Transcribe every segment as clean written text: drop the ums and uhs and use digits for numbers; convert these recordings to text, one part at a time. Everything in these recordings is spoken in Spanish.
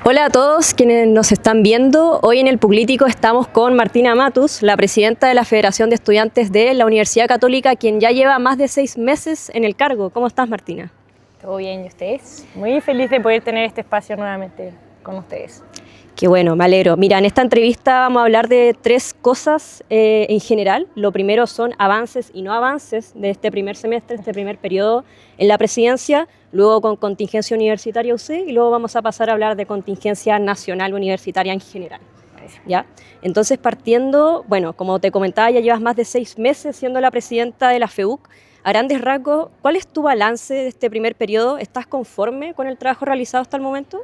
Hola a todos quienes nos están viendo. Hoy en el Puglítico estamos con Martina Matus, la presidenta de la Federación de Estudiantes de la Universidad Católica, quien ya lleva más de 6 meses en el cargo. ¿Cómo estás, Martina? Todo bien, ¿y ustedes? Muy feliz de poder tener este espacio nuevamente con ustedes. Qué bueno, me alegro. Mira, en esta entrevista vamos a hablar de 3 cosas en general. Lo primero son avances y no avances de este primer semestre, este primer periodo en la presidencia, luego con contingencia universitaria UC y luego vamos a pasar a hablar de contingencia nacional universitaria en general. ¿Ya? Entonces, partiendo, bueno, como te comentaba, ya llevas más de 6 meses siendo la presidenta de la FEUC. A grandes rasgos, ¿cuál es tu balance de este primer periodo? ¿Estás conforme con el trabajo realizado hasta el momento?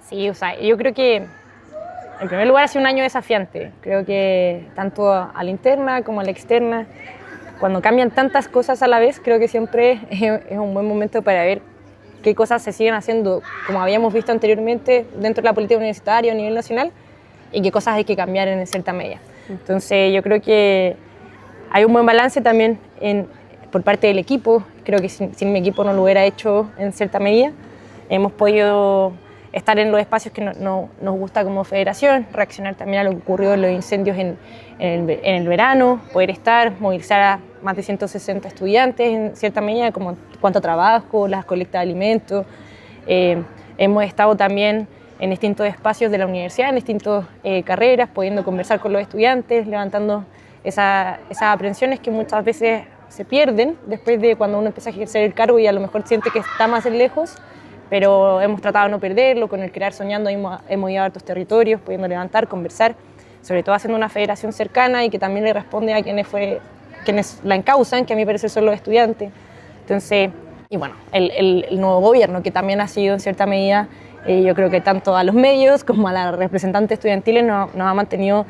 Sí, yo creo que en primer lugar ha sido un año desafiante. Creo que tanto a la interna como a la externa, cuando cambian tantas cosas a la vez, creo que siempre es un buen momento para ver qué cosas se siguen haciendo, como habíamos visto anteriormente, dentro de la política universitaria a nivel nacional, y qué cosas hay que cambiar en cierta medida. Entonces yo creo que hay un buen balance también por parte del equipo. Creo que sin mi equipo no lo hubiera hecho en cierta medida. Hemos podido estar en los espacios que nos gusta como federación, reaccionar también a lo que ocurrió en los incendios en el verano, poder movilizar a más de 160 estudiantes en cierta medida, como cuanto a trabajo, las colectas de alimentos. Hemos estado también en distintos espacios de la universidad, en distintas carreras, pudiendo conversar con los estudiantes, levantando esas aprensiones que muchas veces se pierden después de cuando uno empieza a ejercer el cargo y a lo mejor siente que está más lejos, pero hemos tratado de no perderlo. Con el Crear Soñando hemos ido a hartos territorios, pudiendo levantar, conversar, sobre todo haciendo una federación cercana y que también le responde a quienes la encausan, que a mi parecer son los estudiantes. Entonces, y bueno, el nuevo gobierno, que también ha sido en cierta medida, yo creo que tanto a los medios como a las representantes estudiantiles nos ha mantenido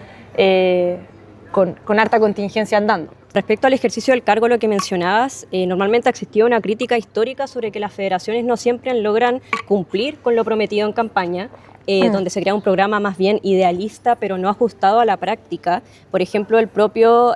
con harta contingencia andando. Respecto al ejercicio del cargo, lo que mencionabas, normalmente ha existido una crítica histórica sobre que las federaciones no siempre logran cumplir con lo prometido en campaña, donde se crea un programa más bien idealista, pero no ajustado a la práctica. Por ejemplo, el propio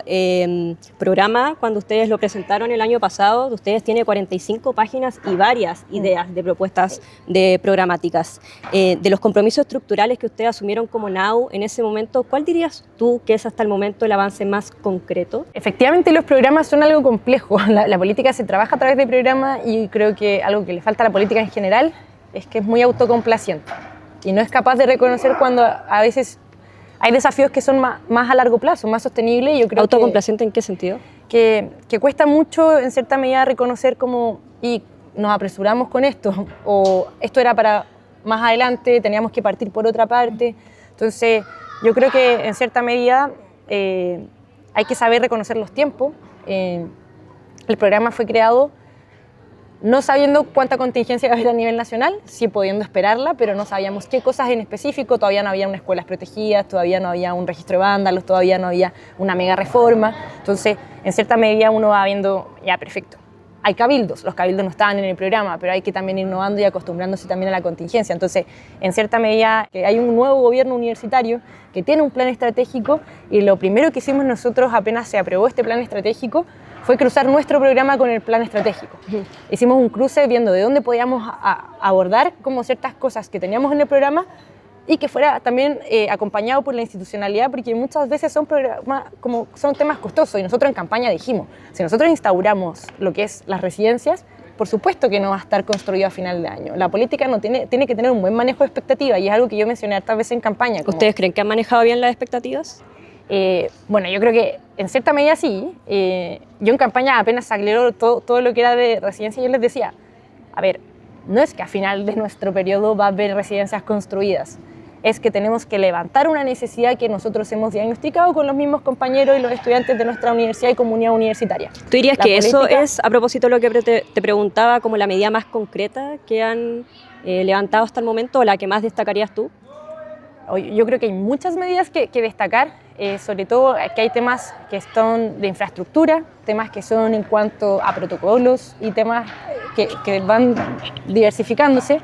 programa, cuando ustedes lo presentaron el año pasado, de ustedes tiene 45 páginas y varias ideas de propuestas de programáticas. De los compromisos estructurales que ustedes asumieron como NAU en ese momento, ¿cuál dirías tú que es hasta el momento el avance más concreto? Efectivamente, los programas son algo complejo. La política se trabaja a través de programas y creo que algo que le falta a la política en general es que es muy autocomplaciente y no es capaz de reconocer cuando a veces hay desafíos que son más a largo plazo, más sostenibles. Yo creo ¿Autocomplaciente en qué sentido? Que cuesta mucho en cierta medida reconocer y nos apresuramos con esto, o esto era para más adelante, teníamos que partir por otra parte. Entonces yo creo que en cierta medida hay que saber reconocer los tiempos. El programa fue creado no sabiendo cuánta contingencia iba a haber a nivel nacional, sí pudiendo esperarla, pero no sabíamos qué cosas en específico. Todavía no había unas escuelas protegidas, todavía no había un registro de vándalos, todavía no había una mega reforma. Entonces, en cierta medida uno va viendo, ya, perfecto. Hay cabildos, los cabildos no estaban en el programa, pero hay que también ir innovando y acostumbrándose también a la contingencia. Entonces, en cierta medida, hay un nuevo gobierno universitario que tiene un plan estratégico y lo primero que hicimos nosotros apenas se aprobó este plan estratégico fue cruzar nuestro programa con el plan estratégico. Hicimos un cruce viendo de dónde podíamos abordar como ciertas cosas que teníamos en el programa y que fuera también acompañado por la institucionalidad, porque muchas veces son temas costosos y nosotros en campaña dijimos, si nosotros instauramos lo que es las residencias, por supuesto que no va a estar construido a final de año. La política tiene que tener un buen manejo de expectativas y es algo que yo mencioné hartas veces en campaña. ¿Ustedes creen que han manejado bien las expectativas? Bueno, yo creo que en cierta medida sí. Yo en campaña apenas aceleró todo lo que era de residencia, yo les decía, a ver, no es que a final de nuestro periodo va a haber residencias construidas, es que tenemos que levantar una necesidad que nosotros hemos diagnosticado con los mismos compañeros y los estudiantes de nuestra universidad y comunidad universitaria. ¿Tú dirías que eso es, a propósito de lo que te preguntaba, como la medida más concreta que han levantado hasta el momento o la que más destacarías tú? Yo creo que hay muchas medidas que destacar, sobre todo que hay temas que son de infraestructura, temas que son en cuanto a protocolos y temas que van diversificándose.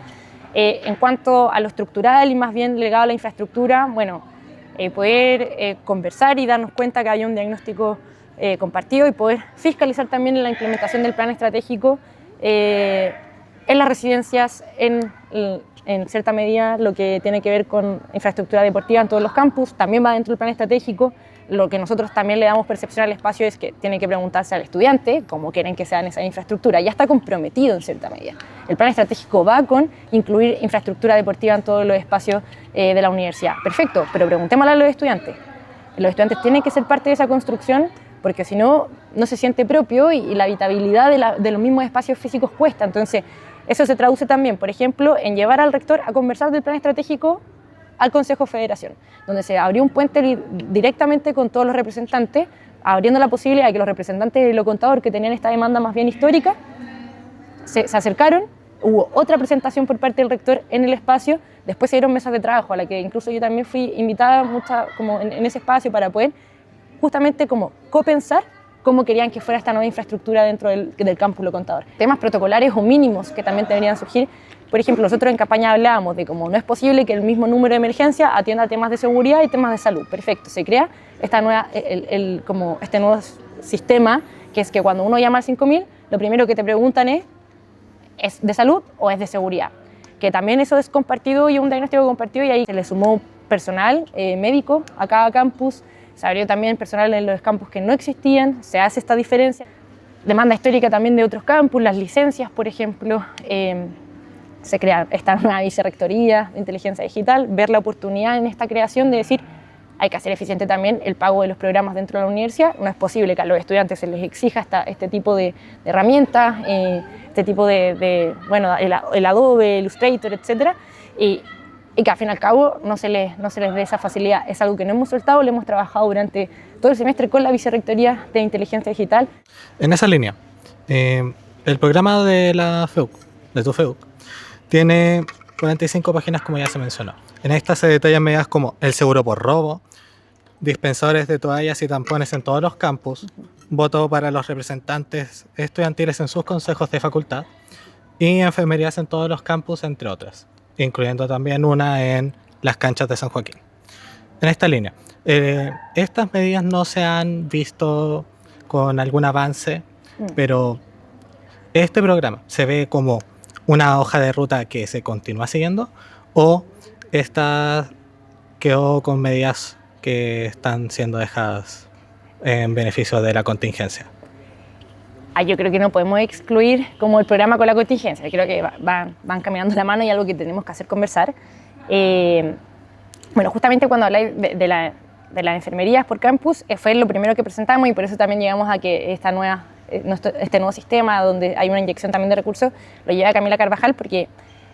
En cuanto a lo estructural y más bien ligado a la infraestructura, bueno, poder conversar y darnos cuenta que hay un diagnóstico compartido y poder fiscalizar también la implementación del plan estratégico en las residencias, en cierta medida lo que tiene que ver con infraestructura deportiva en todos los campus, también va dentro del plan estratégico. Lo que nosotros también le damos percepción al espacio es que tiene que preguntarse al estudiante cómo quieren que sean esa infraestructura. Ya está comprometido en cierta medida. El plan estratégico va con incluir infraestructura deportiva en todos los espacios de la universidad. Perfecto, pero preguntémosle a los estudiantes. Los estudiantes tienen que ser parte de esa construcción porque si no, no se siente propio y la habitabilidad de los mismos espacios físicos cuesta. Entonces, eso se traduce también, por ejemplo, en llevar al rector a conversar del plan estratégico al Consejo de Federación, donde se abrió un puente directamente con todos los representantes, abriendo la posibilidad de que los representantes de lo contador, que tenían esta demanda más bien histórica, se acercaron, hubo otra presentación por parte del rector en el espacio, después se dieron mesas de trabajo, a la que incluso yo también fui invitada como en ese espacio para poder justamente como copensar cómo querían que fuera esta nueva infraestructura dentro del campus Lo Contador. Temas protocolares o mínimos que también deberían surgir. Por ejemplo, nosotros en campaña hablábamos de cómo no es posible que el mismo número de emergencia atienda temas de seguridad y temas de salud. Perfecto, se crea esta nueva, como este nuevo sistema, que es que cuando uno llama al 5000, lo primero que te preguntan ¿es de salud o es de seguridad? Que también eso es compartido y un diagnóstico compartido, y ahí se le sumó personal médico a cada campus. Se abrió también personal en los campus que no existían, se hace esta diferencia. Demanda histórica también de otros campus, las licencias, por ejemplo. Se crea esta nueva vicerrectoría de inteligencia digital, ver la oportunidad en esta creación de decir, hay que hacer eficiente también el pago de los programas dentro de la universidad. No es posible que a los estudiantes se les exija este tipo de herramientas, este tipo bueno, el Adobe, Illustrator, etc. Y que al fin y al cabo no se les dé esa facilidad. Es algo que no hemos soltado, lo hemos trabajado durante todo el semestre con la Vicerrectoría de Inteligencia Digital. En esa línea, el programa de la FEUC, de tu FEUC, tiene 45 páginas, como ya se mencionó. En esta se detallan medidas como el seguro por robo, dispensadores de toallas y tampones en todos los campus, voto para los representantes estudiantiles en sus consejos de facultad y enfermerías en todos los campus, entre otras, incluyendo también una en las canchas de San Joaquín. En esta línea, estas medidas no se han visto con algún avance, pero este programa se ve como una hoja de ruta que se continúa siguiendo, o esta quedó con medidas que están siendo dejadas en beneficio de la contingencia. Yo creo que no podemos excluir como el programa con la contingencia. Creo que van caminando la mano y algo que tenemos que hacer conversar. Bueno, justamente cuando habláis de las enfermerías por campus, fue lo primero que presentamos, y por eso también llegamos a que este nuevo sistema, donde hay una inyección también de recursos, lo lleva Camila Carvajal, porque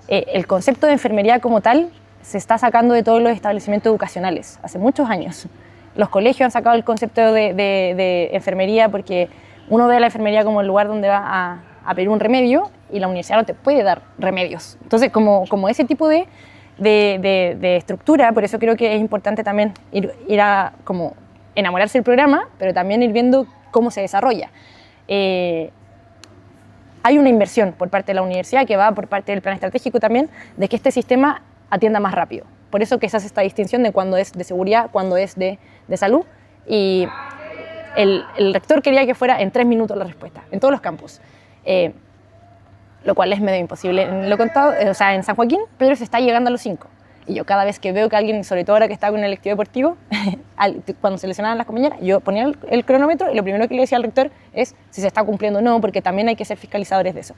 el concepto de enfermería como tal se está sacando de todos los establecimientos educacionales hace muchos años. Los colegios han sacado el concepto de enfermería porque uno ve a la enfermería como el lugar donde va a pedir un remedio, y la universidad no te puede dar remedios. Entonces, como ese tipo de estructura, por eso creo que es importante también ir a como enamorarse del programa, pero también ir viendo cómo se desarrolla. Hay una inversión por parte de la universidad, que va por parte del plan estratégico también, de que este sistema atienda más rápido. Por eso que se hace esta distinción de cuándo es de seguridad, cuándo es de salud, y el rector quería que fuera en 3 minutos la respuesta, en todos los campus, lo cual es medio imposible en Lo Contado, en San Joaquín, pero se está llegando a los 5. Y yo cada vez que veo que alguien, sobre todo ahora que está con el electivo deportivo, cuando seleccionaban las compañeras, yo ponía el cronómetro y lo primero que le decía al rector es si se está cumpliendo o no, porque también hay que ser fiscalizadores de eso.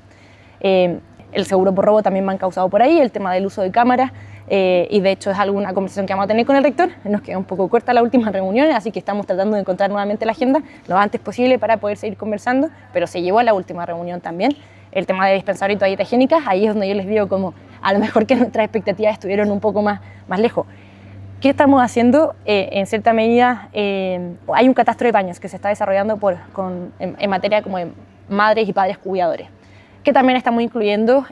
El seguro por robo también me han causado por ahí, el tema del uso de cámaras, y de hecho es alguna conversación que vamos a tener con el rector. Nos queda un poco corta la última reunión, así que estamos tratando de encontrar nuevamente la agenda lo antes posible para poder seguir conversando, pero se llevó a la última reunión también. El tema de dispensador y toallitas higiénicas, ahí es donde yo les digo como a lo mejor que nuestras expectativas estuvieron un poco más lejos. ¿Qué estamos haciendo? En cierta medida, hay un catastro de baños que se está desarrollando en materia como de madres y padres cuidadores, que también estamos incluyendo,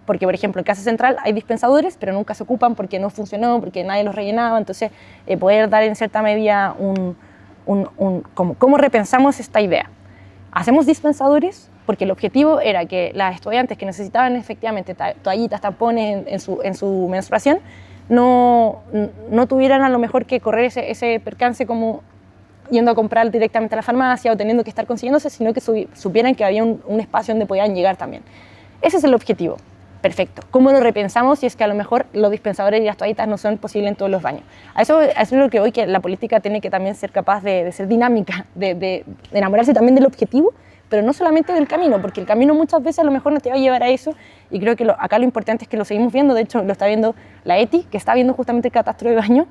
porque por ejemplo en Casa Central hay dispensadores, pero nunca se ocupan porque no funcionó, porque nadie los rellenaba. Entonces, poder dar en cierta medida cómo repensamos esta idea. Hacemos dispensadores porque el objetivo era que las estudiantes que necesitaban efectivamente toallitas, tampones en su menstruación, no tuvieran a lo mejor que correr ese percance como yendo a comprar directamente a la farmacia o teniendo que estar consiguiéndose, sino que supieran que había un espacio donde podían llegar también. Ese es el objetivo. Perfecto. ¿Cómo lo repensamos si es que a lo mejor los dispensadores y las toallitas no son posibles en todos los baños? A eso es lo que hoy que la política tiene que también ser capaz de ser dinámica, de enamorarse también del objetivo, pero no solamente del camino, porque el camino muchas veces a lo mejor no te va a llevar a eso, y creo que acá lo importante es que lo seguimos viendo. De hecho lo está viendo la ETI, que está viendo justamente el catastro de baño,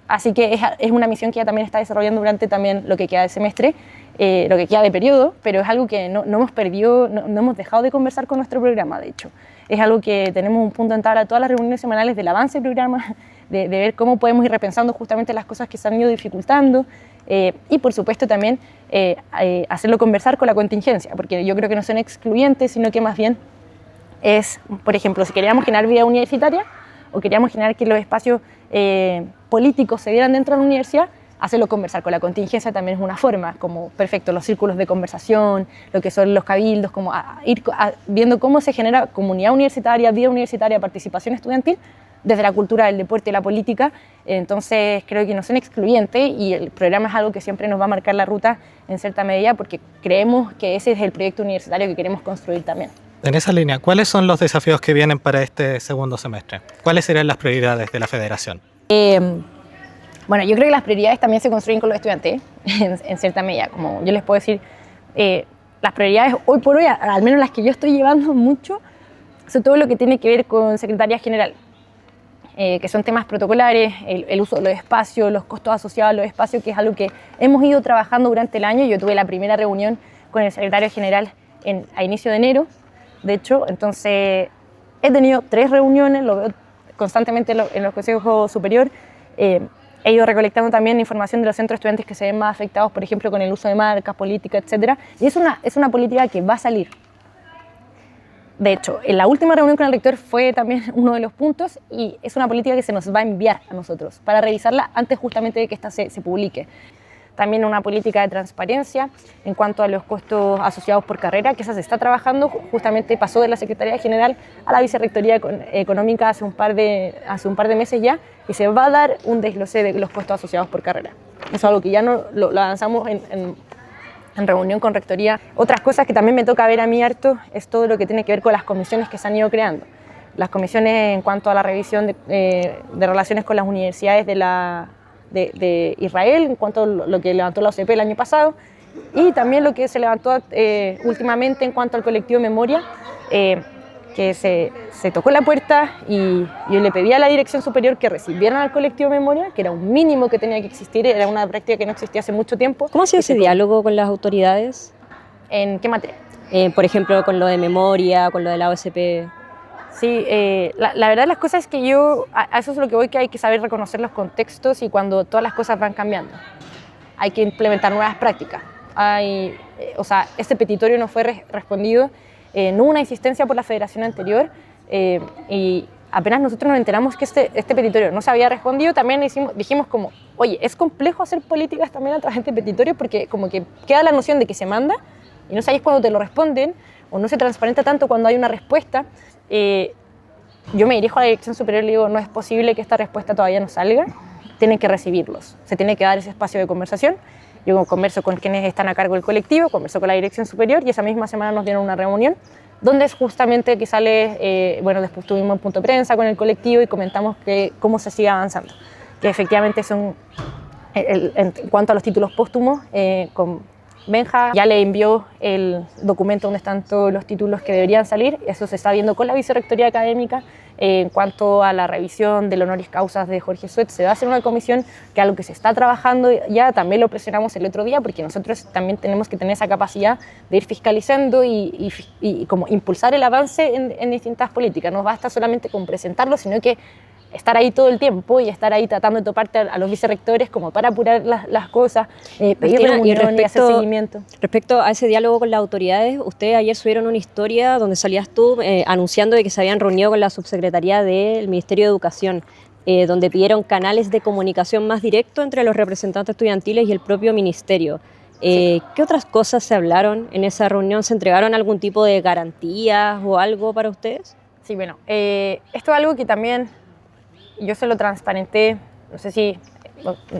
así que es una misión que ella también está desarrollando durante también lo que queda de semestre, lo que queda de periodo, pero es algo que no hemos perdido, no hemos dejado de conversar con nuestro programa. De hecho, es algo que tenemos un punto en tabla todas las reuniones semanales del avance del programa, de ver cómo podemos ir repensando justamente las cosas que se han ido dificultando, y por supuesto también hacerlo conversar con la contingencia, porque yo creo que no son excluyentes, sino que más bien es, por ejemplo, si queríamos generar vida universitaria o queríamos generar que los espacios políticos se dieran dentro de la universidad, hacerlo conversar con la contingencia también es una forma, como perfecto, los círculos de conversación, lo que son los cabildos, como ir viendo cómo se genera comunidad universitaria, vida universitaria, participación estudiantil, desde la cultura, el deporte y la política. Entonces creo que no son excluyentes, y el programa es algo que siempre nos va a marcar la ruta en cierta medida, porque creemos que ese es el proyecto universitario que queremos construir también. En esa línea, ¿cuáles son los desafíos que vienen para este segundo semestre? ¿Cuáles serían las prioridades de la federación? Bueno, yo creo que las prioridades también se construyen con los estudiantes, en cierta medida. Como yo les puedo decir, las prioridades hoy por hoy, al menos las que yo estoy llevando mucho, son todo lo que tiene que ver con Secretaría General, que son temas protocolares, el uso de los espacios, los costos asociados a los espacios, que es algo que hemos ido trabajando durante el año. Yo tuve la primera reunión con el secretario general a inicio de enero, de hecho, entonces he tenido 3 reuniones, lo veo constantemente en los consejos superiores. He ido recolectando también información de los centros estudiantes que se ven más afectados, por ejemplo, con el uso de marcas, políticas, etc. Y es una política que va a salir. De hecho, en la última reunión con el rector fue también uno de los puntos, y es una política que se nos va a enviar a nosotros para revisarla antes justamente de que esta se publique. También una política de transparencia en cuanto a los costos asociados por carrera, que esa se está trabajando, justamente pasó de la Secretaría General a la Vicerrectoría Económica hace un par de meses ya, y se va a dar un desglose de los costos asociados por carrera. Eso es algo que ya no lo avanzamos en reunión con Rectoría. Otras cosas que también me toca ver a mí harto es todo lo que tiene que ver con las comisiones que se han ido creando. Las comisiones en cuanto a la revisión de relaciones con las universidades de Israel, en cuanto a lo que levantó la OCP el año pasado, y también lo que se levantó últimamente en cuanto al colectivo Memoria, que se tocó la puerta, y yo le pedí a la dirección superior que recibieran al colectivo Memoria, que era un mínimo que tenía que existir, era una práctica que no existía hace mucho tiempo. ¿Cómo ha sido ese diálogo con las autoridades? ¿En qué materia? Por ejemplo, con lo de Memoria, con lo de la OSP. Sí, la verdad las cosas es que a eso es lo que voy, que hay que saber reconocer los contextos y cuando todas las cosas van cambiando. Hay que implementar nuevas prácticas. O sea, este petitorio no fue respondido, no hubo una insistencia por la federación anterior, y apenas nosotros nos enteramos que este petitorio no se había respondido, también dijimos como, oye, es complejo hacer políticas también a través de petitorios, porque como que queda la noción de que se manda y no sabéis cuándo te lo responden, o no se transparenta tanto cuando hay una respuesta. Yo me dirijo a la dirección superior y le digo, no es posible que esta respuesta todavía no salga, tienen que recibirlos, se tiene que dar ese espacio de conversación. Yo converso con quienes están a cargo del colectivo, converso con la dirección superior, y esa misma semana nos dieron una reunión donde es justamente que sale, bueno, después tuvimos un punto de prensa con el colectivo y comentamos cómo se sigue avanzando, que efectivamente son, en cuanto a los títulos póstumos, con Benja ya le envió el documento donde están todos los títulos que deberían salir. Eso se está viendo con la Vicerrectoría Académica. En cuanto a la revisión del honoris causas de Jorge Suet, se va a hacer una comisión, que es algo que se está trabajando ya. También lo presionamos el otro día, porque nosotros también tenemos que tener esa capacidad de ir fiscalizando y como impulsar el avance en distintas políticas. No basta solamente con presentarlo, sino que estar ahí todo el tiempo y estar ahí tratando de toparte a los vicerrectores como para apurar las cosas, pedir reunión y hacer seguimiento. Respecto a ese diálogo con las autoridades, ustedes ayer subieron una historia donde salías tú anunciando de que se habían reunido con la subsecretaría del Ministerio de Educación, donde pidieron canales de comunicación más directos entre los representantes estudiantiles y el propio ministerio. Sí. ¿Qué otras cosas se hablaron en esa reunión? ¿Se entregaron algún tipo de garantías o algo para ustedes? Sí, bueno, esto es algo que también yo se lo transparenté, no sé si,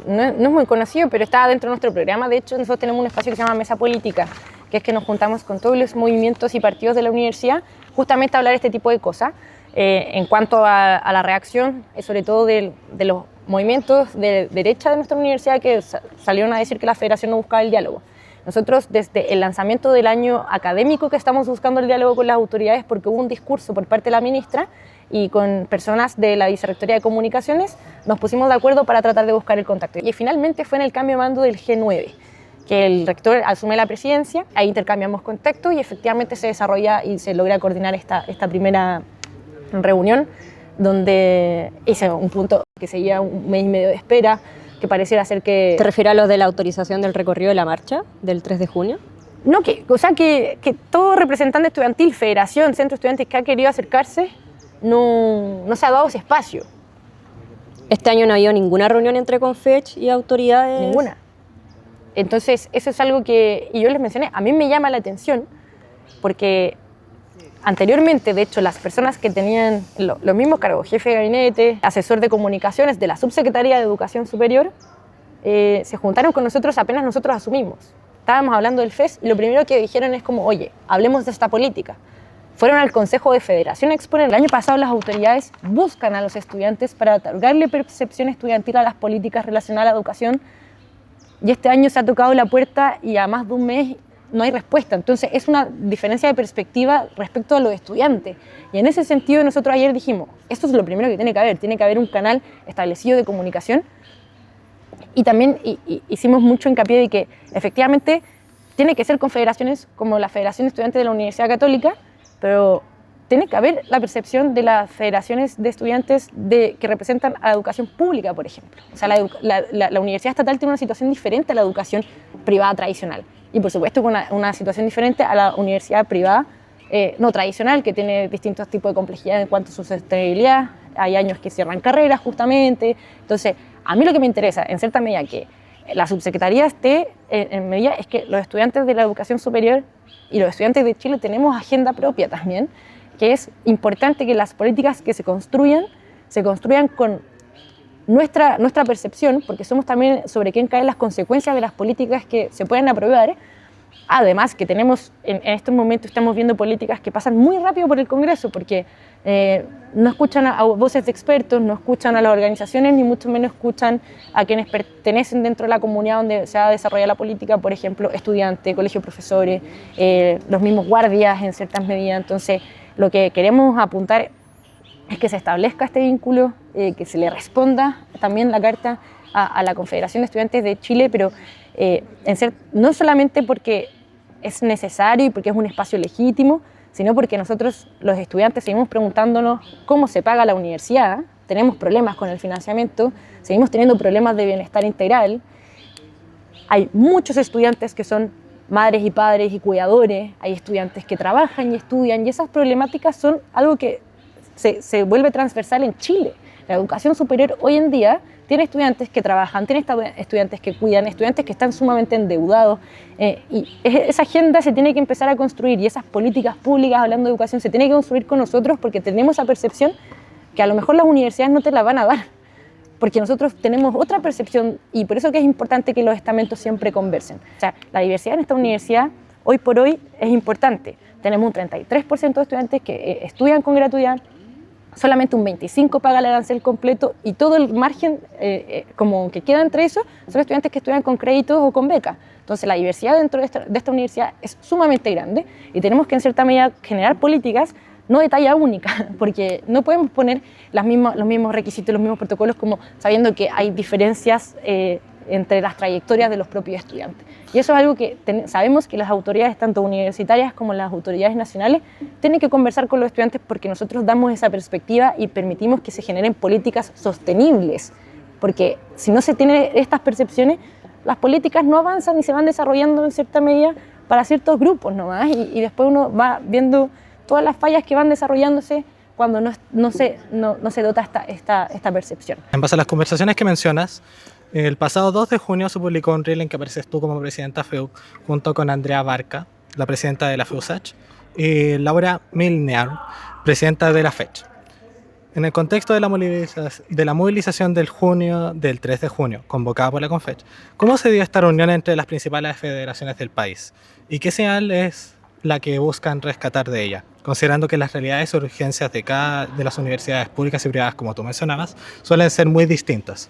no es muy conocido, pero está dentro de nuestro programa. De hecho, nosotros tenemos un espacio que se llama Mesa Política, que es que nos juntamos con todos los movimientos y partidos de la universidad justamente a hablar este tipo de cosas. En cuanto a la reacción, sobre todo de los movimientos de derecha de nuestra universidad que salieron a decir que la federación no buscaba el diálogo. Nosotros, desde el lanzamiento del año académico, que estamos buscando el diálogo con las autoridades porque hubo un discurso por parte de la ministra y con personas de la Vicerrectoría de Comunicaciones, nos pusimos de acuerdo para tratar de buscar el contacto. Y finalmente fue en el cambio de mando del G9, que el rector asume la presidencia, ahí intercambiamos contacto y efectivamente se desarrolla y se logra coordinar esta primera reunión, donde hice un punto que seguía un mes y medio de espera, que pareciera ser que... ¿Te refieres a lo de la autorización del recorrido de la marcha del 3 de junio? No, que todo representante estudiantil, federación, centro estudiantes que ha querido acercarse, no se ha dado ese espacio. Este año no ha habido ninguna reunión entre Confech y autoridades. Ninguna. Entonces, eso es algo que, y yo les mencioné, a mí me llama la atención, porque anteriormente, de hecho, las personas que tenían los mismos cargos, jefe de gabinete, asesor de comunicaciones de la Subsecretaría de Educación Superior, se juntaron con nosotros apenas nosotros asumimos. Estábamos hablando del FES y lo primero que dijeron es como, oye, hablemos de esta política. Fueron al Consejo de Federación a exponer. El año pasado las autoridades buscan a los estudiantes para otorgarle percepción estudiantil a las políticas relacionadas a la educación, y este año se ha tocado la puerta y a más de un mes no hay respuesta. Entonces es una diferencia de perspectiva respecto a los estudiantes. Y en ese sentido nosotros ayer dijimos, esto es lo primero que tiene que haber un canal establecido de comunicación. Y también hicimos mucho hincapié de que efectivamente tiene que ser con federaciones como la Federación de Estudiantes de la Universidad Católica, pero tiene que haber la percepción de las federaciones de estudiantes que representan a la educación pública, por ejemplo. O sea, la universidad estatal tiene una situación diferente a la educación privada tradicional. Y por supuesto una situación diferente a la universidad privada no tradicional, que tiene distintos tipos de complejidad en cuanto a su sostenibilidad. Hay años que cierran carreras justamente. Entonces, a mí lo que me interesa, en cierta medida, que la subsecretaría esté en medida, es que los estudiantes de la educación superior y los estudiantes de Chile tenemos agenda propia también, que es importante que las políticas que se construyan con nuestra percepción, porque somos también sobre quién caen las consecuencias de las políticas que se pueden aprobar. Además que tenemos, en estos momentos estamos viendo políticas que pasan muy rápido por el Congreso, porque no escuchan a voces de expertos, no escuchan a las organizaciones, ni mucho menos escuchan a quienes pertenecen dentro de la comunidad donde se ha desarrollado la política, por ejemplo, estudiantes, colegios de profesores, los mismos guardias en ciertas medidas. Entonces, lo que queremos apuntar es que se establezca este vínculo, que se le responda también la carta a la Confederación de Estudiantes de Chile, pero no solamente porque es necesario y porque es un espacio legítimo, sino porque nosotros los estudiantes seguimos preguntándonos cómo se paga la universidad, tenemos problemas con el financiamiento, seguimos teniendo problemas de bienestar integral, hay muchos estudiantes que son madres y padres y cuidadores, hay estudiantes que trabajan y estudian, y esas problemáticas son algo que se vuelve transversal en Chile. La educación superior hoy en día tiene estudiantes que trabajan, tiene estudiantes que cuidan, estudiantes que están sumamente endeudados, y esa agenda se tiene que empezar a construir, y esas políticas públicas, hablando de educación, se tiene que construir con nosotros, porque tenemos esa percepción que a lo mejor las universidades no te la van a dar, porque nosotros tenemos otra percepción, y por eso que es importante que los estamentos siempre conversen. O sea, la diversidad en esta universidad hoy por hoy es importante. Tenemos un 33% de estudiantes que estudian con gratuidad, solamente un 25% paga el arancel completo, y todo el margen como que queda entre eso son estudiantes que estudian con créditos o con becas. Entonces la diversidad dentro de esta universidad es sumamente grande, y tenemos que en cierta medida generar políticas no de talla única, porque no podemos poner los mismos requisitos, los mismos protocolos, como sabiendo que hay diferencias entre las trayectorias de los propios estudiantes. Y eso es algo que sabemos que las autoridades, tanto universitarias como las autoridades nacionales, tienen que conversar con los estudiantes, porque nosotros damos esa perspectiva y permitimos que se generen políticas sostenibles, porque si no se tienen estas percepciones, las políticas no avanzan y se van desarrollando en cierta medida para ciertos grupos nomás, y después uno va viendo todas las fallas que van desarrollándose cuando no se dota esta percepción. En base a las conversaciones que mencionas, el pasado 2 de junio se publicó un reel en que apareces tú como presidenta FEUC, junto con Andrea Barca, la presidenta de la FEUSACH, y Laura Milner, presidenta de la FECH. En el contexto de la movilización del 3 de junio, convocada por la Confech, ¿cómo se dio esta reunión entre las principales federaciones del país? ¿Y qué señal es la que buscan rescatar de ella? Considerando que las realidades y urgencias de las universidades públicas y privadas, como tú mencionabas, suelen ser muy distintas.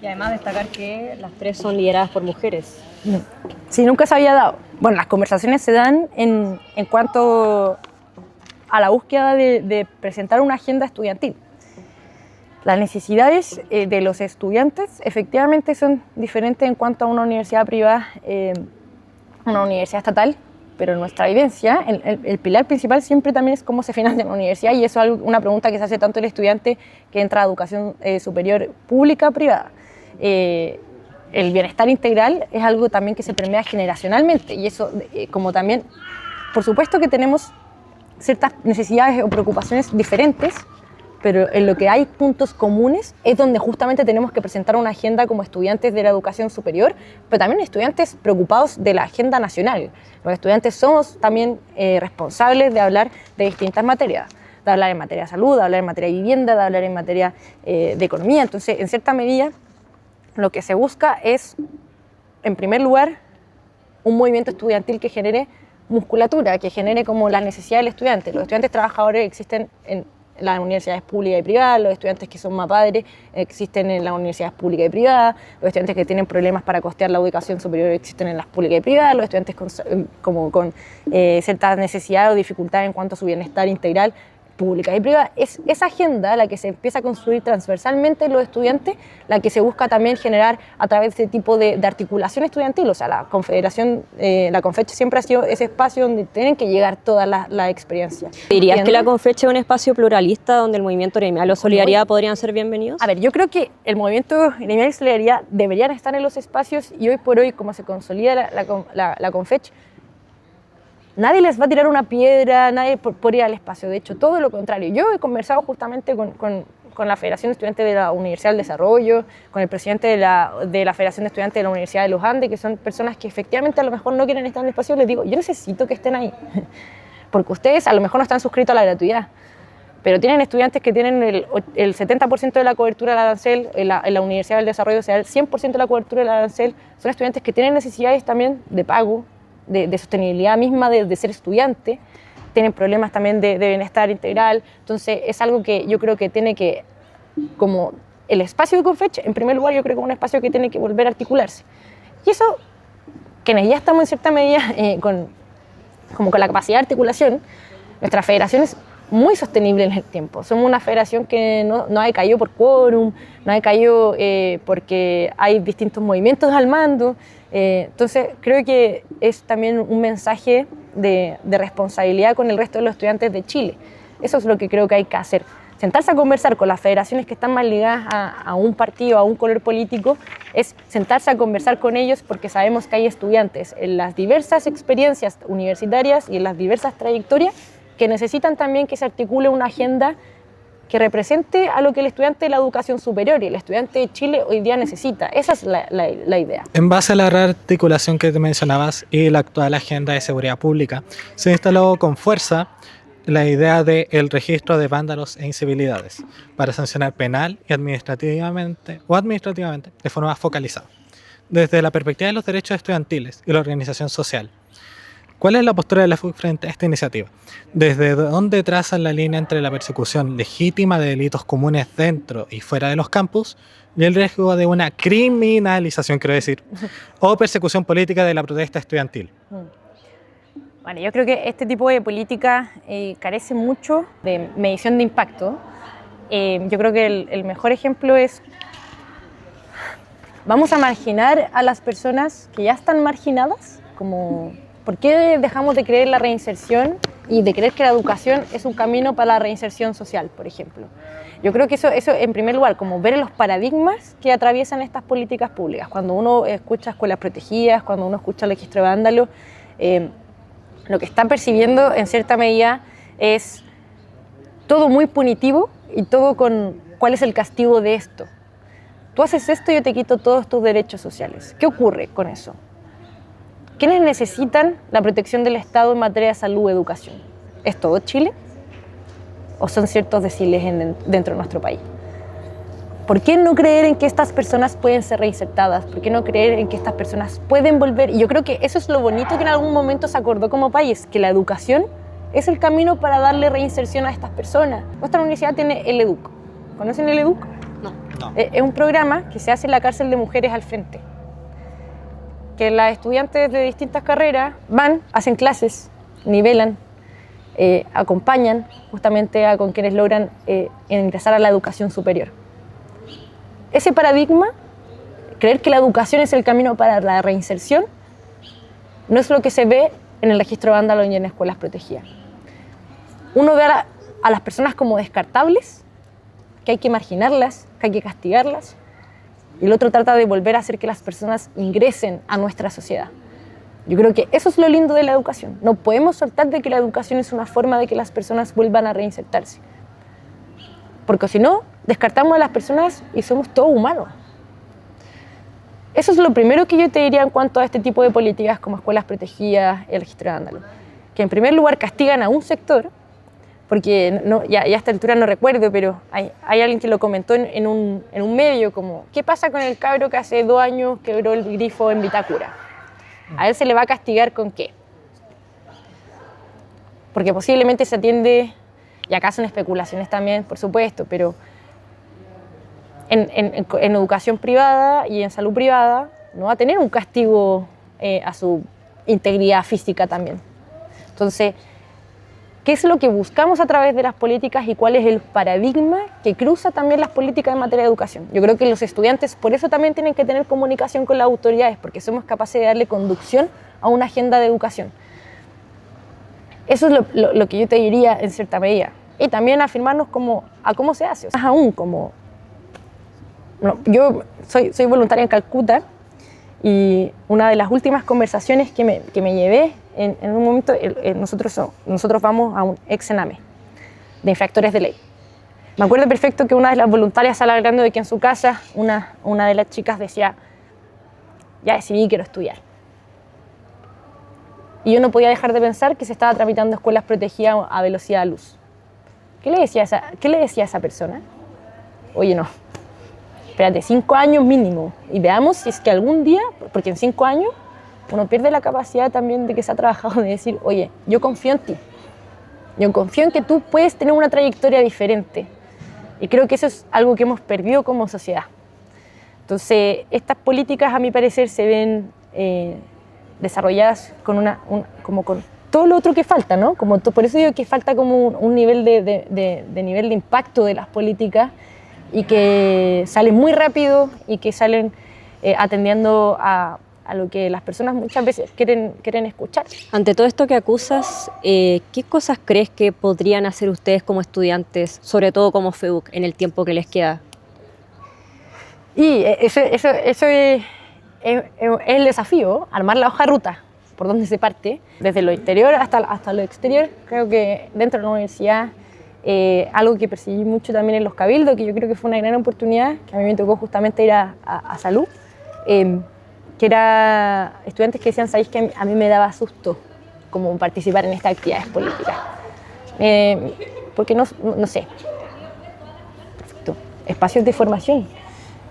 Y además destacar que las tres son lideradas por mujeres. Sí, nunca se había dado. Bueno, las conversaciones se dan en cuanto a la búsqueda de presentar una agenda estudiantil. Las necesidades de los estudiantes efectivamente son diferentes en cuanto a una universidad privada, una universidad estatal, pero en nuestra vivencia el pilar principal siempre también es cómo se financia una universidad, y eso es una pregunta que se hace tanto el estudiante que entra a educación superior pública o privada. El bienestar integral es algo también que se permea generacionalmente, y eso como también, por supuesto que tenemos ciertas necesidades o preocupaciones diferentes, pero en lo que hay puntos comunes es donde justamente tenemos que presentar una agenda como estudiantes de la educación superior, pero también estudiantes preocupados de la agenda nacional. Los estudiantes somos también responsables de hablar de distintas materias, de hablar en materia de salud, de hablar en materia de vivienda, de hablar en materia de economía. Entonces, en cierta medida, lo que se busca es, en primer lugar, un movimiento estudiantil que genere musculatura, que genere como la necesidad del estudiante. Los estudiantes trabajadores existen en las universidades públicas y privadas, los estudiantes que son más padres existen en las universidades públicas y privadas, los estudiantes que tienen problemas para costear la educación superior existen en las públicas y privadas, los estudiantes con ciertas necesidades o dificultades en cuanto a su bienestar integral, públicas y privadas. Es esa agenda la que se empieza a construir transversalmente en los estudiantes, la que se busca también generar a través de este tipo de articulación estudiantil. O sea, la Confederación, la Confech siempre ha sido ese espacio donde tienen que llegar todas las experiencias. ¿Dirías que la Confech es un espacio pluralista donde el movimiento gremial o solidaridad podrían ser bienvenidos? A ver, yo creo que el movimiento gremial y solidaridad deberían estar en los espacios, y hoy por hoy, como se consolida la Confech, nadie les va a tirar una piedra, nadie por ir al espacio. De hecho, todo lo contrario. Yo he conversado justamente con la Federación de Estudiantes de la Universidad del Desarrollo, con el presidente de la Federación de Estudiantes de la Universidad de los Andes, que son personas que efectivamente a lo mejor no quieren estar en el espacio. Les digo, yo necesito que estén ahí, porque ustedes a lo mejor no están suscritos a la gratuidad, pero tienen estudiantes que tienen el 70% de la cobertura del arancel, en la Universidad del Desarrollo, o sea, el 100% de la cobertura del arancel. Son estudiantes que tienen necesidades también de pago, de sostenibilidad misma de ser estudiante, tienen problemas también de bienestar integral. Entonces es algo que yo creo que tiene que, como el espacio de Confech, en primer lugar yo creo que es un espacio que tiene que volver a articularse, y eso, quienes ya estamos en cierta medida con la capacidad de articulación, nuestra federación es muy sostenible en el tiempo. Somos una federación que no ha decaído por quórum, no ha decaído porque hay distintos movimientos al mando. Entonces creo que es también un mensaje de responsabilidad con el resto de los estudiantes de Chile. Eso es lo que creo que hay que hacer. Sentarse a conversar con las federaciones que están más ligadas a un partido, a un color político, es sentarse a conversar con ellos, porque sabemos que hay estudiantes en las diversas experiencias universitarias y en las diversas trayectorias que necesitan también que se articule una agenda que represente a lo que el estudiante de la educación superior y el estudiante de Chile hoy día necesita. Esa es la idea. En base a la rearticulación que te mencionabas y la actual agenda de seguridad pública, se instaló con fuerza la idea del registro de vándalos e incivilidades para sancionar penal y administrativamente de forma focalizada. Desde la perspectiva de los derechos estudiantiles y la organización social, ¿cuál es la postura de la FEUC frente a esta iniciativa? ¿Desde dónde trazan la línea entre la persecución legítima de delitos comunes dentro y fuera de los campus y el riesgo de una criminalización, quiero decir, o persecución política de la protesta estudiantil? Bueno, yo creo que este tipo de política carece mucho de medición de impacto. Yo creo que el mejor ejemplo es, vamos a marginar a las personas que ya están marginadas, como... ¿Por qué dejamos de creer la reinserción y de creer que la educación es un camino para la reinserción social, por ejemplo? Yo creo que eso en primer lugar, como ver los paradigmas que atraviesan estas políticas públicas. Cuando uno escucha escuelas protegidas, cuando uno escucha el registro de vándalos, lo que están percibiendo en cierta medida es todo muy punitivo y todo con cuál es el castigo de esto. Tú haces esto y yo te quito todos tus derechos sociales. ¿Qué ocurre con eso? ¿Quiénes necesitan la protección del Estado en materia de salud y educación? ¿Es todo Chile? o son ciertos deciles dentro de nuestro país. ¿Por qué no creer en que estas personas pueden ser reinsertadas? ¿Por qué no creer en que estas personas pueden volver? Y yo creo que eso es lo bonito que en algún momento se acordó como país, que la educación es el camino para darle reinserción a estas personas. Nuestra universidad tiene el EDUC. ¿Conocen el EDUC? No. Es un programa que se hace en la cárcel de Mujeres al Frente, que las estudiantes de distintas carreras van, hacen clases, nivelan, acompañan justamente con quienes logran ingresar a la educación superior. Ese paradigma, creer que la educación es el camino para la reinserción, no es lo que se ve en el registro vándalo y en escuelas protegidas. Uno ve a las personas como descartables, que hay que marginarlas, que hay que castigarlas, y el otro trata de volver a hacer que las personas ingresen a nuestra sociedad. Yo creo que eso es lo lindo de la educación. No podemos soltar de que la educación es una forma de que las personas vuelvan a reinsertarse. Porque si no, descartamos a las personas y somos todos humanos. Eso es lo primero que yo te diría en cuanto a este tipo de políticas como escuelas protegidas, el registro de vándalo. Que en primer lugar castigan a un sector, porque ya a esta altura no recuerdo, pero hay alguien que lo comentó en un medio como, ¿qué pasa con el cabro que hace 2 años quebró el grifo en Vitacura? ¿A él se le va a castigar con qué? Porque posiblemente se atiende, y acá son especulaciones también, por supuesto, pero en educación privada y en salud privada no va a tener un castigo a su integridad física también. Entonces, ¿qué es lo que buscamos a través de las políticas y cuál es el paradigma que cruza también las políticas en materia de educación? Yo creo que los estudiantes por eso también tienen que tener comunicación con las autoridades, porque somos capaces de darle conducción a una agenda de educación. Eso es lo que yo te diría en cierta medida. Y también afirmarnos a cómo se hace. Más aún, yo soy voluntaria en Calcuta y una de las últimas conversaciones que me llevé en un momento, nosotros vamos a un ex-Sename de infractores de ley. Me acuerdo perfecto que una de las voluntarias sale hablando de que en su casa una de las chicas decía, ya decidí, quiero estudiar. Y yo no podía dejar de pensar que se estaba tramitando escuelas protegidas a velocidad de luz. ¿Qué le decía a esa persona? Oye, no, espérate, 5 años mínimo y veamos si es que algún día, porque en 5 años uno pierde la capacidad también de que se ha trabajado de decir, oye, yo confío en ti, yo confío en que tú puedes tener una trayectoria diferente. Y creo que eso es algo que hemos perdido como sociedad. Entonces, estas políticas, a mi parecer, se ven desarrolladas con con todo lo otro que falta, ¿no? Por eso digo que falta como un nivel nivel de impacto de las políticas y que salen muy rápido y que salen atendiendo a lo que las personas muchas veces quieren escuchar. Ante todo esto que acusas, ¿qué cosas crees que podrían hacer ustedes como estudiantes, sobre todo como FEUC, en el tiempo que les queda? Y eso es el desafío, armar la hoja de ruta, por donde se parte, desde lo interior hasta lo exterior. Creo que dentro de la universidad, algo que percibí mucho también en los cabildos, que yo creo que fue una gran oportunidad, que a mí me tocó justamente ir a salud, que era estudiantes que decían, ¿sabéis que a mí me daba susto como participar en estas actividades políticas? Porque no sé, espacios de formación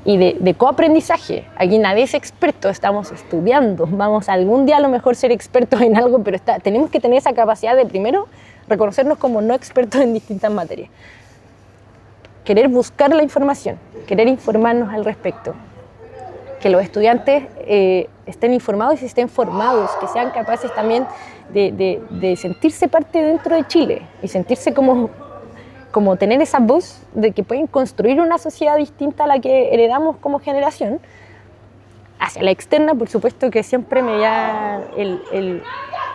y de coaprendizaje. Aquí nadie es experto, estamos estudiando, vamos algún día a lo mejor ser expertos en algo, pero tenemos que tener esa capacidad de primero reconocernos como no expertos en distintas materias. Querer buscar la información, querer informarnos al respecto. Que los estudiantes estén informados y estén formados, que sean capaces también de sentirse parte dentro de Chile y sentirse como tener esa voz de que pueden construir una sociedad distinta a la que heredamos como generación. Hacia la externa, por supuesto que siempre me da el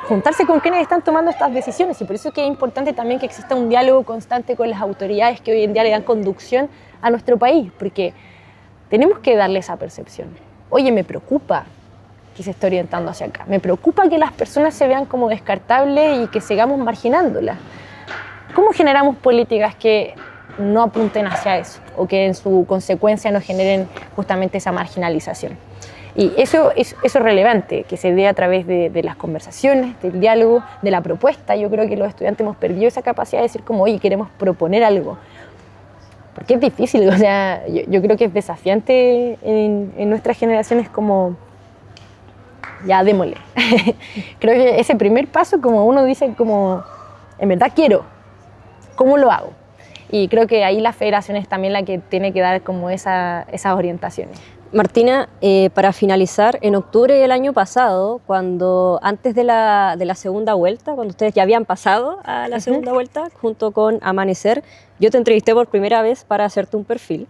juntarse con quienes están tomando estas decisiones, y por eso es que es importante también que exista un diálogo constante con las autoridades que hoy en día le dan conducción a nuestro país, porque tenemos que darle esa percepción. Oye, me preocupa que se esté orientando hacia acá. Me preocupa que las personas se vean como descartables y que sigamos marginándolas. ¿Cómo generamos políticas que no apunten hacia eso o que en su consecuencia no generen justamente esa marginalización? Y eso es relevante, que se dé a través de las conversaciones, del diálogo, de la propuesta. Yo creo que los estudiantes hemos perdido esa capacidad de decir como, oye, queremos proponer algo. Porque es difícil, o sea, yo creo que es desafiante en nuestras generaciones como, ya démosle. Creo que ese primer paso, como uno dice, como, en verdad quiero, ¿cómo lo hago? Y creo que ahí la federación es también la que tiene que dar como esas orientaciones. Martina, para finalizar, en octubre del año pasado, antes de la segunda vuelta, cuando ustedes ya habían pasado a la segunda vuelta, junto con Amanecer, yo te entrevisté por primera vez para hacerte un perfil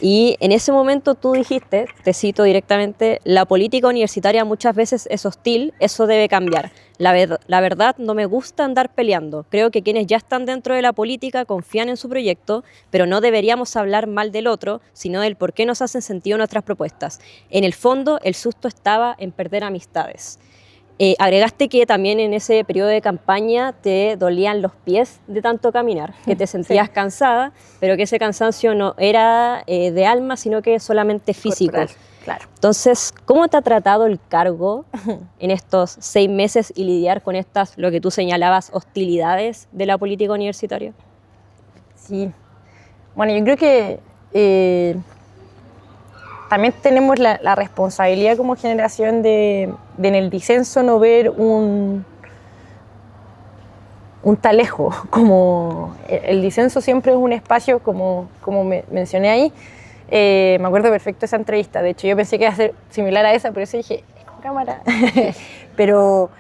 y en ese momento tú dijiste, te cito directamente, la política universitaria muchas veces es hostil, eso debe cambiar. La verdad no me gusta andar peleando. Creo que quienes ya están dentro de la política confían en su proyecto, pero no deberíamos hablar mal del otro, sino del por qué nos hacen sentido nuestras propuestas. En el fondo, el susto estaba en perder amistades. Agregaste que también en ese periodo de campaña te dolían los pies de tanto caminar, que te sentías cansada, pero que ese cansancio no era de alma, sino que solamente físico. Corporal, claro. Entonces, ¿cómo te ha tratado el cargo en estos 6 meses y lidiar con estas, lo que tú señalabas, hostilidades de la política universitaria? Sí. Bueno, yo creo que también tenemos la responsabilidad como generación de en el disenso no ver un talejo. Como el disenso siempre es un espacio, como mencioné ahí. Me acuerdo perfecto de esa entrevista. De hecho, yo pensé que iba a ser similar a esa, por eso dije, con cámara. pero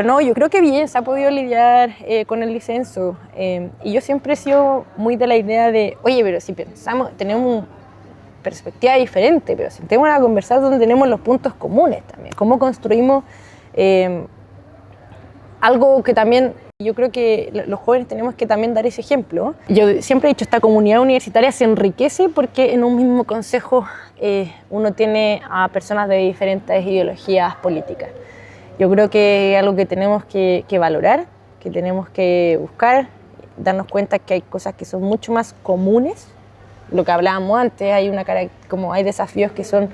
no, yo creo que bien, se ha podido lidiar con el disenso. Y yo siempre he sido muy de la idea de, oye, pero si pensamos, tenemos perspectiva diferente, pero sentémonos a conversar donde tenemos los puntos comunes también. Cómo construimos algo que también, yo creo que los jóvenes tenemos que también dar ese ejemplo. Yo siempre he dicho, esta comunidad universitaria se enriquece porque en un mismo consejo uno tiene a personas de diferentes ideologías políticas. Yo creo que es algo que tenemos que valorar, que tenemos que buscar, darnos cuenta que hay cosas que son mucho más comunes. Lo que hablábamos antes, hay desafíos que son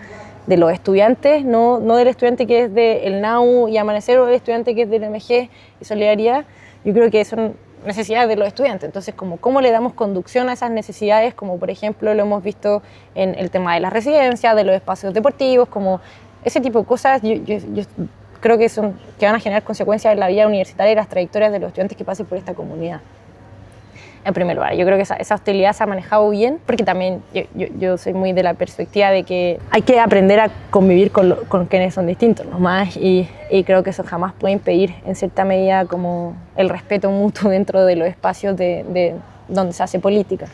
de los estudiantes, no del estudiante que es del NAU y Amanecer o del estudiante que es del MG y Solidaridad. Yo creo que son necesidades de los estudiantes. Entonces, ¿cómo le damos conducción a esas necesidades? Como por ejemplo lo hemos visto en el tema de las residencias, de los espacios deportivos, como ese tipo de cosas. Yo creo que van a generar consecuencias en la vida universitaria y las trayectorias de los estudiantes que pasen por esta comunidad. En primer lugar, yo creo que esa hostilidad se ha manejado bien, porque también yo soy muy de la perspectiva de que hay que aprender a convivir con quienes son distintos nomás, y creo que eso jamás puede impedir, en cierta medida, como el respeto mutuo dentro de los espacios de donde se hace política.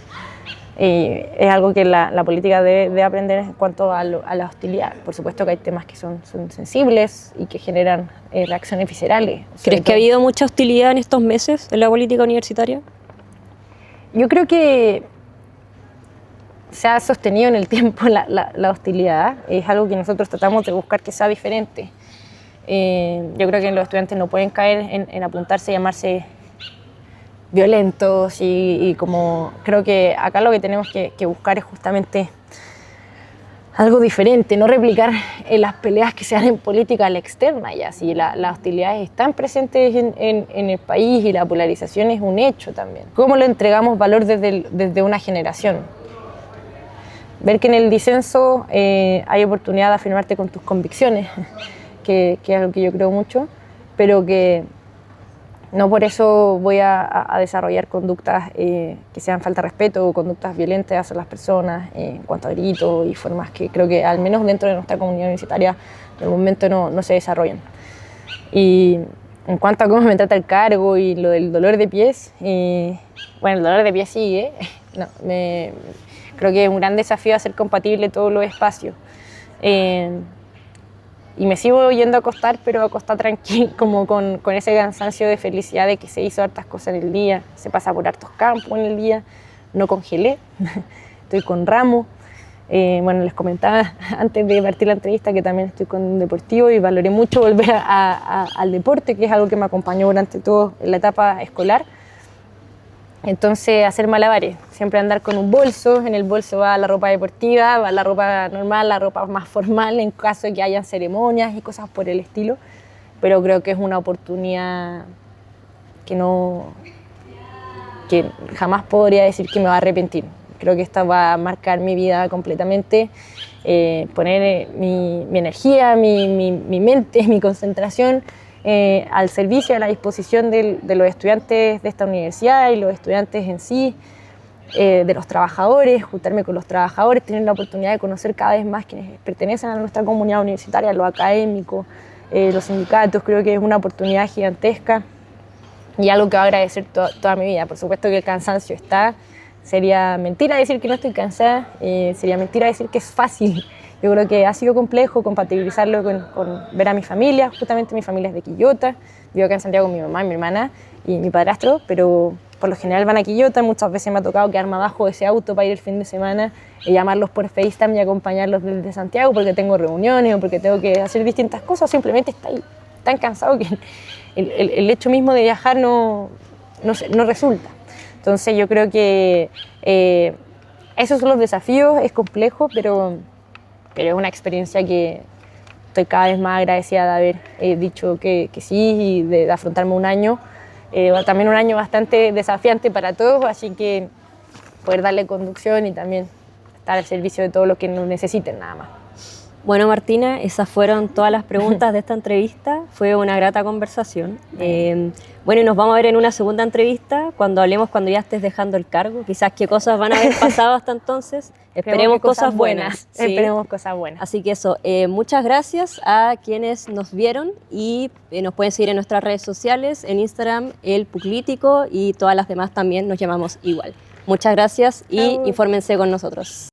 Es algo que la política debe aprender en cuanto a la hostilidad. Por supuesto que hay temas que son sensibles y que generan reacciones viscerales. ¿Crees que ha habido mucha hostilidad en estos meses en la política universitaria? Yo creo que se ha sostenido en el tiempo la hostilidad. Es algo que nosotros tratamos de buscar que sea diferente. Yo creo que los estudiantes no pueden caer en apuntarse y llamarse violentos y como creo que acá lo que tenemos que buscar es justamente algo diferente, no replicar las peleas que se dan en política a la externa ya. Si las hostilidades están presentes en el país y la polarización es un hecho también. ¿Cómo le entregamos valor desde una generación? Ver que en el disenso hay oportunidad de afirmarte con tus convicciones, que es algo que yo creo mucho, pero que no por eso voy a desarrollar conductas que sean falta de respeto o conductas violentas hacia las personas en cuanto a gritos y formas que creo que al menos dentro de nuestra comunidad universitaria de momento no se desarrollan. Y en cuanto a cómo me trata el cargo y lo del dolor de pies, bueno, el dolor de pies sigue. Creo que es un gran desafío hacer compatible todos los espacios. Y me sigo yendo a acostar, pero a acostar tranquilo, como con ese cansancio de felicidad de que se hizo hartas cosas en el día, se pasa por hartos campos en el día, no congelé, estoy con ramo. Bueno, les comentaba antes de partir la entrevista que también estoy con un deportivo y valoré mucho volver al deporte, que es algo que me acompañó durante toda la etapa escolar. Entonces, hacer malabares, siempre andar con un bolso, en el bolso va la ropa deportiva, va la ropa normal, la ropa más formal en caso de que hayan ceremonias y cosas por el estilo, pero creo que es una oportunidad que jamás podría decir que me va a arrepentir. Creo que esta va a marcar mi vida completamente, poner mi energía, mi mente, mi concentración al servicio, a la disposición de los estudiantes de esta universidad y los estudiantes en sí, de los trabajadores, juntarme con los trabajadores, tener la oportunidad de conocer cada vez más quienes pertenecen a nuestra comunidad universitaria, los académicos, los sindicatos. Creo que es una oportunidad gigantesca y algo que voy a agradecer toda mi vida. Por supuesto que el cansancio está, sería mentira decir que no estoy cansada, sería mentira decir que es fácil. Yo creo que ha sido complejo compatibilizarlo con ver a mi familia. Justamente mi familia es de Quillota, vivo acá en Santiago con mi mamá, mi hermana y mi padrastro, pero por lo general van a Quillota. Muchas veces me ha tocado quedarme abajo de ese auto para ir el fin de semana y llamarlos por FaceTime y acompañarlos desde Santiago porque tengo reuniones o porque tengo que hacer distintas cosas. Simplemente está ahí tan cansado que el hecho mismo de viajar no resulta. Entonces yo creo que esos son los desafíos, es complejo, pero es una experiencia que estoy cada vez más agradecida de haber dicho que sí y de afrontarme un año, también un año bastante desafiante para todos, así que poder darle conducción y también estar al servicio de todos los que nos necesiten nada más. Bueno, Martina, esas fueron todas las preguntas de esta entrevista. Fue una grata conversación. Bueno, y nos vamos a ver en una segunda entrevista cuando hablemos cuando ya estés dejando el cargo. Quizás qué cosas van a haber pasado hasta entonces. Esperemos cosas buenas. Sí. Esperemos cosas buenas. Así que eso, muchas gracias a quienes nos vieron y nos pueden seguir en nuestras redes sociales, en Instagram, El Puclítico y todas las demás también nos llamamos igual. Muchas gracias y infórmense con nosotros.